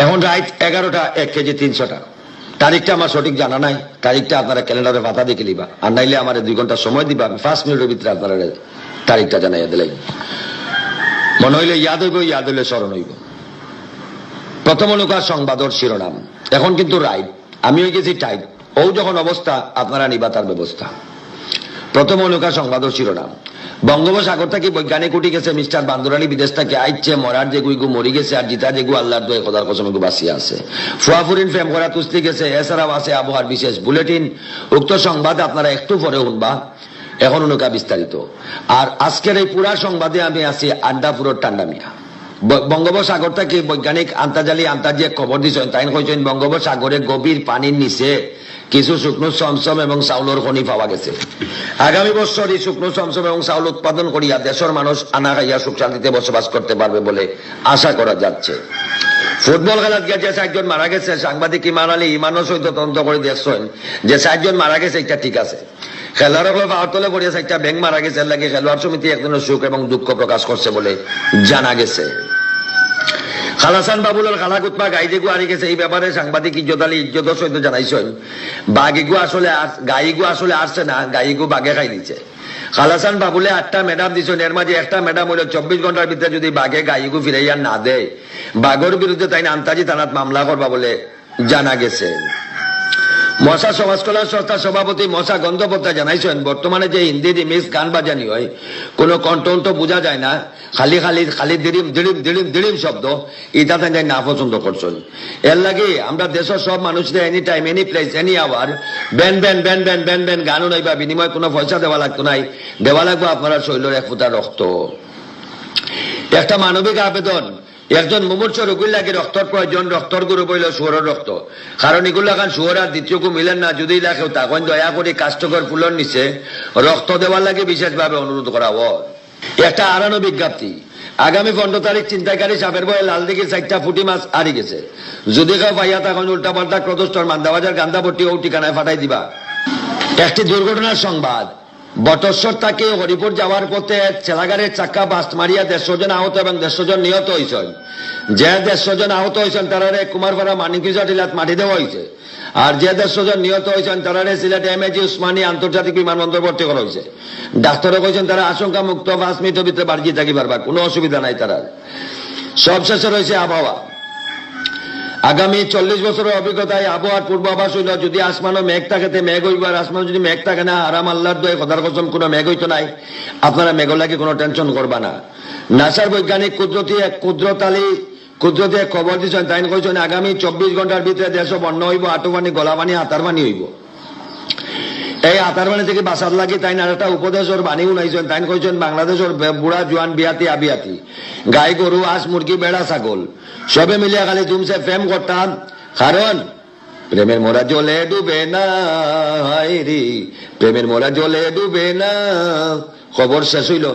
এখন right 11টা 1 KG 300 টাকা। তারিখটা আমার সঠিক জানা নাই, তারিখটা আপনারা ক্যালেন্ডারে পাতা দেখে লিবা, আর নাইলে আমার 2 ঘন্টা সময় দিবা, আমি 5 মিনিটের ভিতরে আপনারা তারিখটা জানাইয়া দিলাই। মনে হইলে ইয়াদ হইলে স্মরণ হইব। প্রথম অনুকার সংবাদর শিরোনাম, এখন কিন্তু রাইট, আমি হয়ে গেছি টাইট, ও যখন অবস্থা আপনারা নিবা তার ব্যবস্থা। প্রথম অনুকার সংবাদর শিরোনাম, বঙ্গোপসাগর থেকে বৈজ্ঞানিক উঠে গেছে মিস্টার বান্দরানি বিদেশ থেকে আইচ্ছে, মরার যে গুইগু মরি গেছে আর জিতা যেগু আল্লাহর দোয়ে খোদার কসম এগু বাঁচিয়ে আছে, ফুয়াফুরিন ফেম করা তুস্তি গেছে, এছাড়াও আছে আবহাওয়ার বিশেষ বুলেটিন। উক্ত সংবাদ আপনারা একটু পরে শুনবা, এখন অনুকা বিস্তারিত। আর আজকের এই পুরা সংবাদে আমি আছি আড্ডাপুরের টান্ডা মিয়া। বঙ্গোপসাগর থেকে বৈজ্ঞানিক আন্তর্জাতিক খবর দিচ্ছেন, তাই কইছেন বঙ্গোপসাগরে গভীর পানির নিচে কিছু শুকনো চমচম এবং চাউলের খনি পাওয়া গেছে। আগামী বছর এই শুকনো চমচম এবং চাউল উৎপাদন করিয়া দেশের মানুষ আনা খাইয়া সুখ শান্তিতে বসবাস করতে পারবে বলে আশা করা যাচ্ছে। ফুটবল খেলাত গিয়ে যে 4 জন মারা গেছে, সাংবাদিক ইমান আলী ইমানও সহিত তদন্ত করে দেখছেন যে 4 জন মারা গেছে, এটা ঠিক আছে। খেলোয়াড় পাওয়ার তলে পড়িয়া 4টা ব্যাংক মারা গেছে, এর লাগে খেলোয়াড় সমিতি একজনের সুখ এবং দুঃখ প্রকাশ করছে বলে জানা গেছে। খালাসান বাবুলের খালা কুতমা গাইগু হারিয়ে গেছে, এই ব্যাপারে সাংবাদিক ইজ্জত আলী ইজ্জত সহিত জানাইছেন বাঘিগু আসলে আসছে না, গাইগু বাঘে খাই দিচ্ছে। খালাসান বাবুলে 8টা ম্যাডাম দিচ্ছেন, এর মাঝে একটা ম্যাডাম হইল 24 ঘন্টার ভিতরে যদি বাঘে গাইগু ফিরাইয়া না দেয়, বাঘের বিরুদ্ধে তাই আন্তাজি থানাত মামলা করবা বলে জানা গেছে। মশা সমাজ কল্যাণ সংস্থার সভাপতি মশা গন্ধোপাধ্যায় জানাইছেন, বর্তমানে যে হিন্দি রিমিক্স গান বাজানি হয় কোনো কণ্ঠ বোঝা যায় না, খালি খালি খালি দিড়িম দিড়িম দিড়িম দিড়িম শব্দ, এটা তাই না পছন্দ করছেন। এর লাগে আমরা দেশের সব মানুষদের any time any place any hour ban ban ban ban ban ban গানও নাই বা বিনিময় কোনো পয়সা দেওয়া লাগতো নাই, দেওয়া লাগবো আপনারা শৈলের 1 ফোঁটা রক্ত। একটা মানবিক আবেদন, একজন মুমূর্ষ রোগীর লাগে রক্তর প্রয়োজন, রক্তর গ্রুপ হইল শুয়োরের রক্ত, কারণ এগুলো এখন শুয়োর আর দ্বিতীয়কু মিলেন না, যদি লাগেও তখন দয়া করে কাষ্টকর ফুলর নিচে রক্ত দেওয়ার লাগে বিশেষভাবে অনুরোধ করা হয়। একটা আরানো বিজ্ঞপ্তি, আগামী 15 তারিখ চিন্তাকারী সাপের বয়ে লালদিঘির 4টা পুঁটি মাছ হারিয়ে গেছে, যদি কেউ পাইয়া তখন উল্টা পাল্টা ক্রতস্থর মান্দাবাজার গান্ধাপট্টি ও ঠিকানায় ফাটাই দিবা। একটি দুর্ঘটনার সংবাদ, বটশ্বর থেকে হরিপুর যাওয়ার পথে ছেলাগাড়ির চাক্কা বাস্ট মারিয়া 150 জন আহত এবং 150 জন নিহত হয়েছেন। যে 150 জন আহত হয়েছেন তারা কুমারপাড়া মানিকপিজা টিলাত মাটি দেওয়া হয়েছে, আর যে 150 জন নিহত হয়েছেন তারা সিলেট এমএজি উসমানী আন্তর্জাতিক বিমানবন্দর ভর্তি করা হয়েছে। ডাক্তাররা কইছেন তারা আশঙ্কা মুক্ত 5 মিনিটের ভিতরে বাড়ি থাকি পারবা, কোনো অসুবিধা নাই। তারা সব শেষে রয়েছে আবহাওয়া। আগামী 40 বছরের অভিজ্ঞতায় আবহাওয়ার পূর্বাভাস হইল, যদি আসমানও মেঘ থাকে মেঘ হইব, আর আসমান যদি মেঘ থাকে না, আরাম আল্লাহর দোয়ে খোদার কসম কোনো মেঘ হইতো নাই, আপনারা মেঘ লাগে কোনো টেনশন করবা না। নাসার বৈজ্ঞানিক কুদরতি খবর দিচ্ছেন, তাই কইছেন আগামী 24 ঘন্টার ভিতরে দেশ বন্যা হইব, আটু পানি গলা পানি হাতার পানি হইব। এই হাতার পানি থেকে বাঁচার লাগে তাই একটা উপদেশের বাণী উনাইছেন, তাই কইছেন বাংলাদেশের বুড়া জোয়ান বিয়াতি আবিয়াতি গাই গরু হাঁস মুরগি বেড়া ছাগল সবে মিলিয়া খালি জুমছে প্রেম করতাম, কারণ প্রেমের মোরা জলে ডুবে না, প্রেমের মোরা জলে ডুবে না। খবর শেষ হইল।